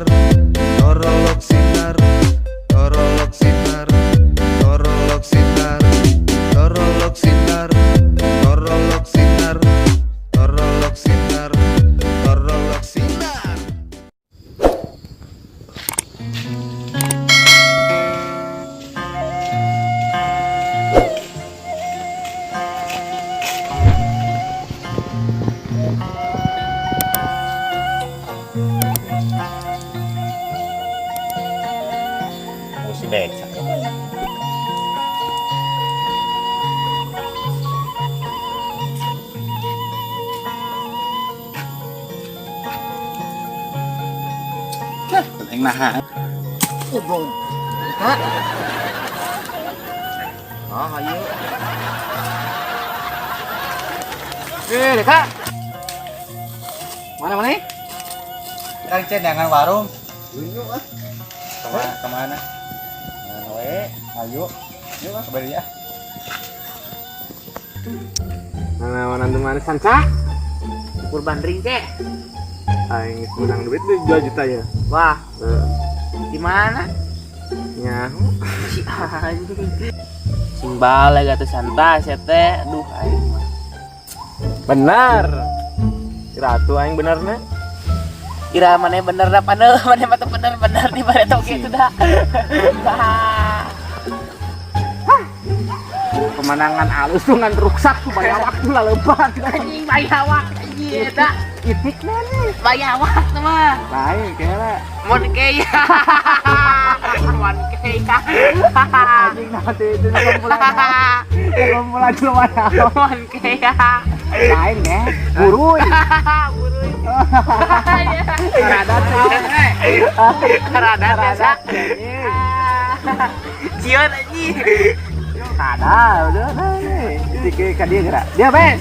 sinar, torolok sinar, torolok sinar, torolok sinar, torolok sinar, torolok sinar, torolok sinar, torolok sinar. Musik becak. Anh nah. Bung. Hah? Oh, ayo. Kak. Mana mana? Kang Cen jangan warung. Yuk ah. Kemana? Nah, ayo. Yuk ah kembali ya. Mana teman sanca? Kurban ring cek. Aing menang duit 2 juta ya. Wah, di mana? Nyaho. Si anjing. Simbal ya tuh santai sete. Duh aing mah. Benar. Ratu aing benerna. Ira mana bener dah paneu, mana mah bener di bare tau gitu dah. Kemenangan alus tuh ngan ruksak tuh bayawak tuh lalebat. Anjing bayawak anjing eta. Itik nih. Bayawak tuh mah. Lain kayaknya. Mon keya. Mon keya. Anjing nanti itu kumpulan cuma Mon keya. lain deh. Buruy. Buruy. Karada tuh. Karada biasa. Cion anjing. Ada, udah nih. Dikit ke dia gerak. Dia bes.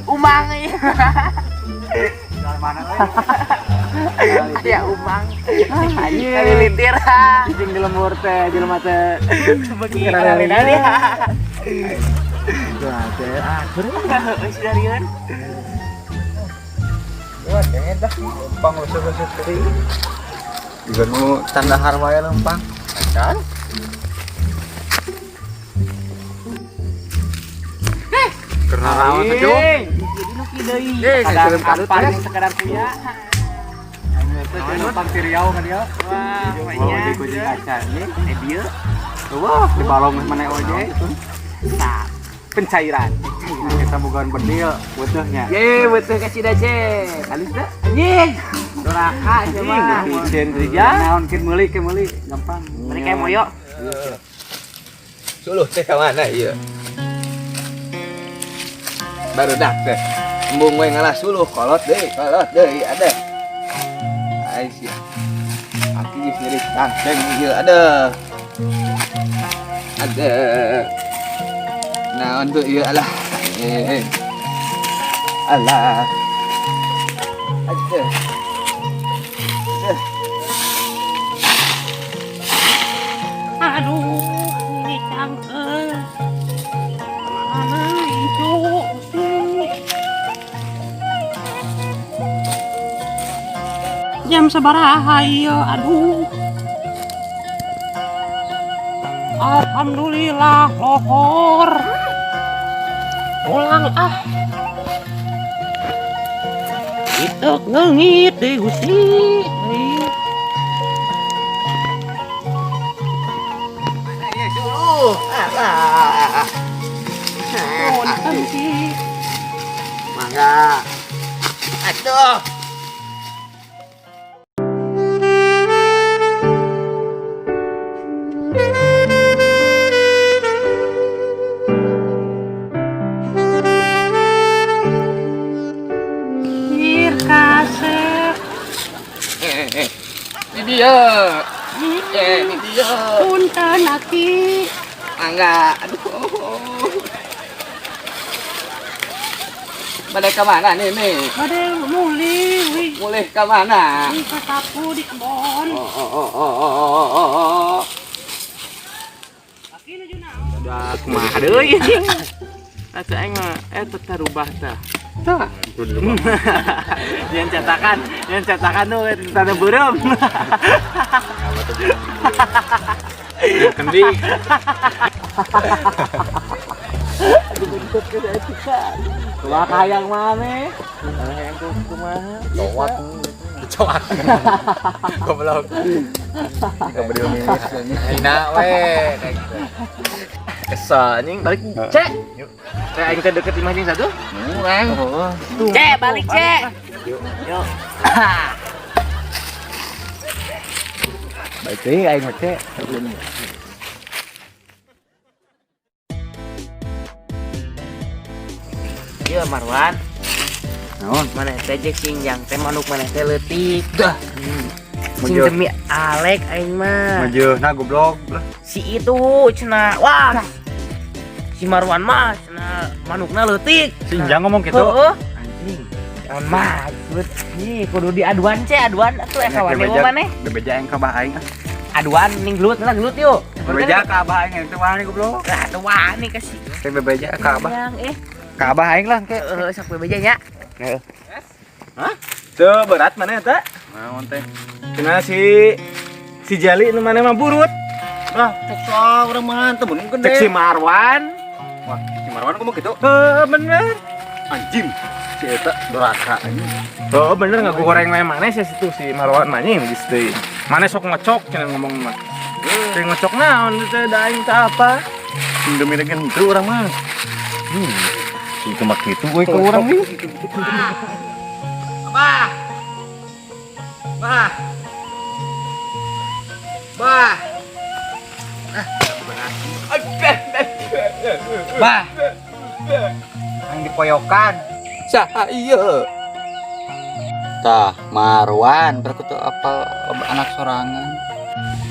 Umang ya. Mana Ya umang. Anjing. Kali litir. Cicing di lemur teh, jelema teh. Bagi kali-kali. Itu teh. Geus darian. Wah, pengen dah. Lempang usut-usut tadi. Juga nu tanda harwaya lempang. Kan? Karena rawan aja. Jadi nu kieu deui. Kadang kadut paling sekedar punya. Numpang di Riau kan dia. Wah, Mau banyak. di kucing kaca nih. Dieu. Wah, di balong mana oje itu. Sap. Pencairan. Kita bukan berdil, butuhnya. Ye, betul ka Cida ce. Kalis teh. Anjing. Doraka sia mah. Izin ya. Naon ke meuli gampang. Mereka moyo. Suluh teh ka mana ieu? Baru dak teh. Embung we ngalah suluh kolot deui ada. Ai sia. Aki geus ngirit tangteng ieu ada. Ada. Naon tuh ieu alah. Alah. Ada. Aduh, ini cangkel. Mana itu? Jam sabaraha ieu? Aduh. Alhamdulillah lohor. Ulang ah. Itu ngengit deh Gusti. Iya suluh. Alah. Punten sih. Mangga. Aduh. Kasep. Ini dia. Ini dia. Punten aki. Mangga. Aduh. Bade ke mana nih? Bade muli. Mulih ke mana? Di kataku di kebon. Oh. Aki nuju naon? Udah kumaha deui. Atuh aing mah eta tarubah tah. Yang cetakan tuh tanda burung. Kendi. Wah yang mana? Yang kumaha? Cowok. Goblok. Goblok ini. Hina we. Kesal anjing balik. Cek. Cek aing teh deket imah jeung satu. Urang. Cek, balik cek. Yuk. Baik deui aing mah cek. Iya Marwan, Naon? mana teh jeung sing jang teh manuk mana teh leutik. Dah. Sing Mujur. demi Alek aing mah. Maju nah goblok. Si itu cenah. Wah. Si Marwan mah cenah manukna leutik. Sinjang ngomong gitu. Heeh. Anjing. Naon mah? Nih kudu diaduan cek, aduan atuh kawan dewe maneh. Bebeja yang ka abah aing. Aduan ning gelut lah gelut yuk. Bebeja ka abah aing teh wani goblok. Nah, teu wani kasih. Teh bebeja ka abah. Yang Ka abah aing lah ke. sak bebeja nya. Tuh berat mana eta? Naon teh? Kena si Jali nu mana mah burut. Lah, sok urang mah teu bener Cek si Marwan. Wah, si Marwan ngomong gitu. Bener. Anjing. Si eta doraka anjing. Oh bener nggak goreng wae mana sih situ si Marwan maneh geus teh. Mana sok ngecok cenah ngomong mah. Teh ngecok naon teh da aing teh apa? Demi dengan itu orang mah. Itu mah gitu gue ke orang nih. Bah. Bah. Bah. Bah. Yang dipoyokan. Saya. Tah, Marwan, berku tuh apa anak sorangan.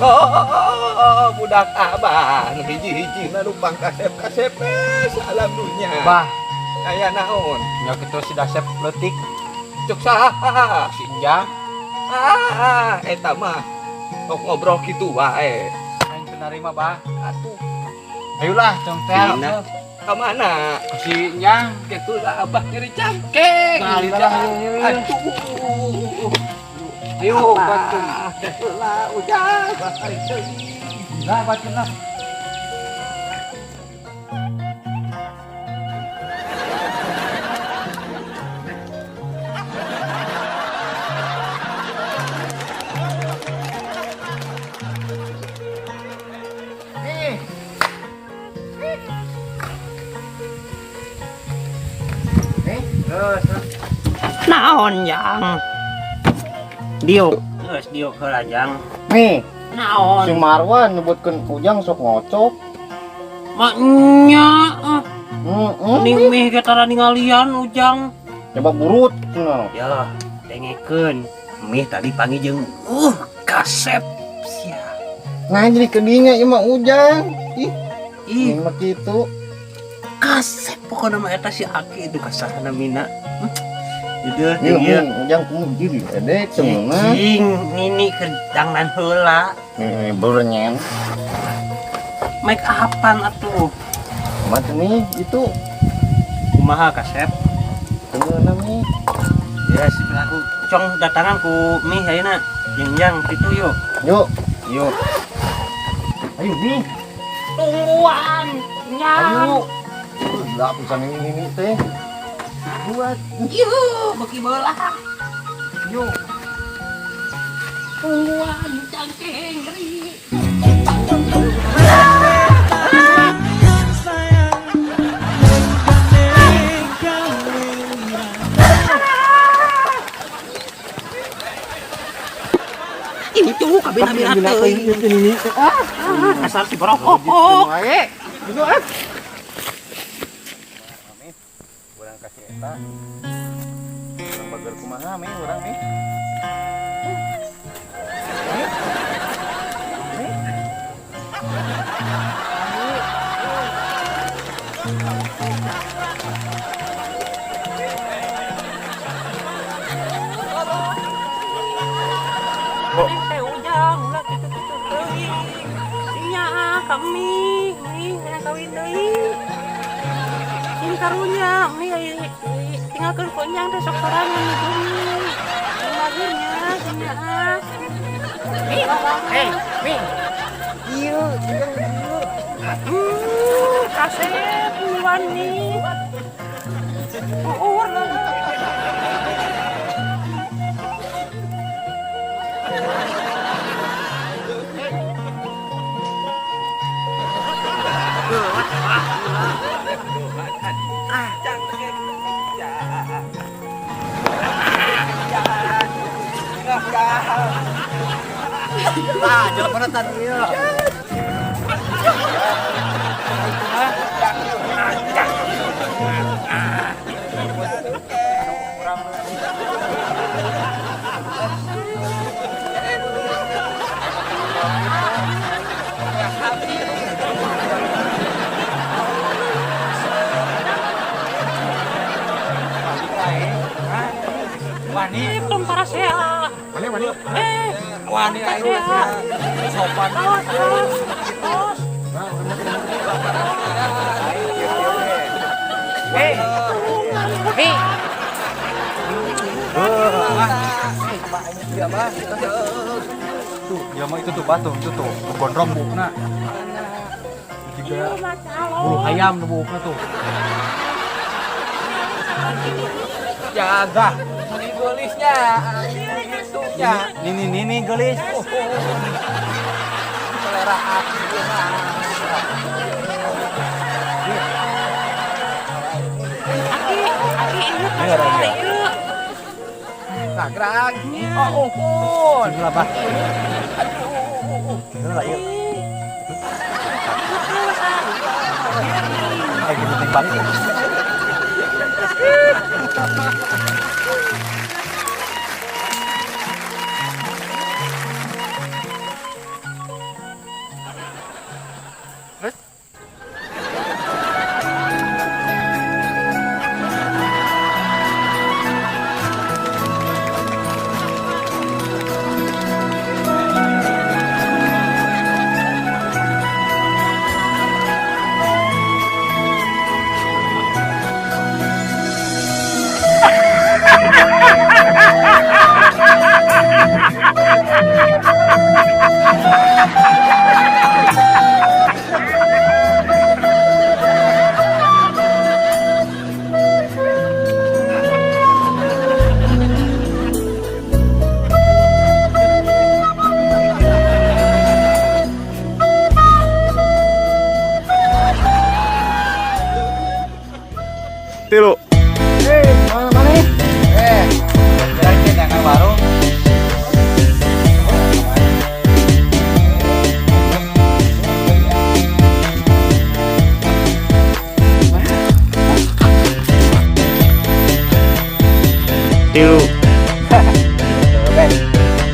Oh, budak abah, nu hiji-hiji na numpang kasep-kasep salam dunya. Bah, Aya naon? nya kitu si dasep leutik Cuk saha? sinjang. Eta mah sok ngobrol kitu wae. Aing teu narima, Bah. Atuh. Ayolah, congkel. Dina. Ka mana? Si Nyang. Kitu lah abah nyeri cangkeng. Nah, lilah, ayo. Aduh. Ayo, bantu. Lah udah. Lah, bantu lah. Naon yang? Diuk. Geus diuk heula jang. Nih, si Naon? Marwan nyebutkeun Ujang sok ngocok. Maknya Ning meh ketara ningalian Ujang. coba burut cenah. Ya, dengekeun. Meh tadi panggil jeung kasep sia. Nah, jadi kedinya ieu mah Ujang. Ih, Ih, mah kitu. kasep pokona mah eta si Aki itu kasarana mina. Judeuh Ieu ieu. Ujang kudu jadi edek cenah. Cing, nini kedangnan heula. Berenyen. Make upan atuh. Mati nih itu Kumaha kasep? temenan nih. Ya, sebelah aku cong datangan ku mih ayeuna. Jeung kitu yuk. Yuk, yuk. Ayo nih. Tungguan, nyang. Ayo. Lah pisan ini teh. Buat yuk, beki bola. Yuk. Tungguan, cangkeng geri. Ini tuh kabina-bina teuing. Asal si berokok. Urang kasih eta. Urang bager kumaha mi urang mi. Ujang ulah kitu-kitu teuing. Nya kami kawin deui. Ini karunya mi tinggalkan konyang deh sok sorangan nih bumi. Lagunya gini ah. Hei, Ming. Iya, kasih puluhan nih. Warna. Ah, jalan mana tadi ya? Wani belum para sehat. Mana? Wani sehat. Sopan. Terus. Hei. Hei. Tuh, ya mah itu tuh batu, itu tuh gondrong bukna. Juga bulu ayam bukna tuh. Jaga. Ini gelisnya. Itunya. Ini gelis. Selera aku. Ini ada ya. Gerak. Oh, pun. Berapa? Ini lah yuk. Gitu timbang. Tilu. Mana? Kira-kira dagang warung. Tilu.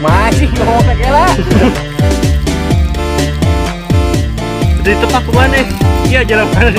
Masih ngomong kayak lah. Di tempat kemana? Iya jalan mana?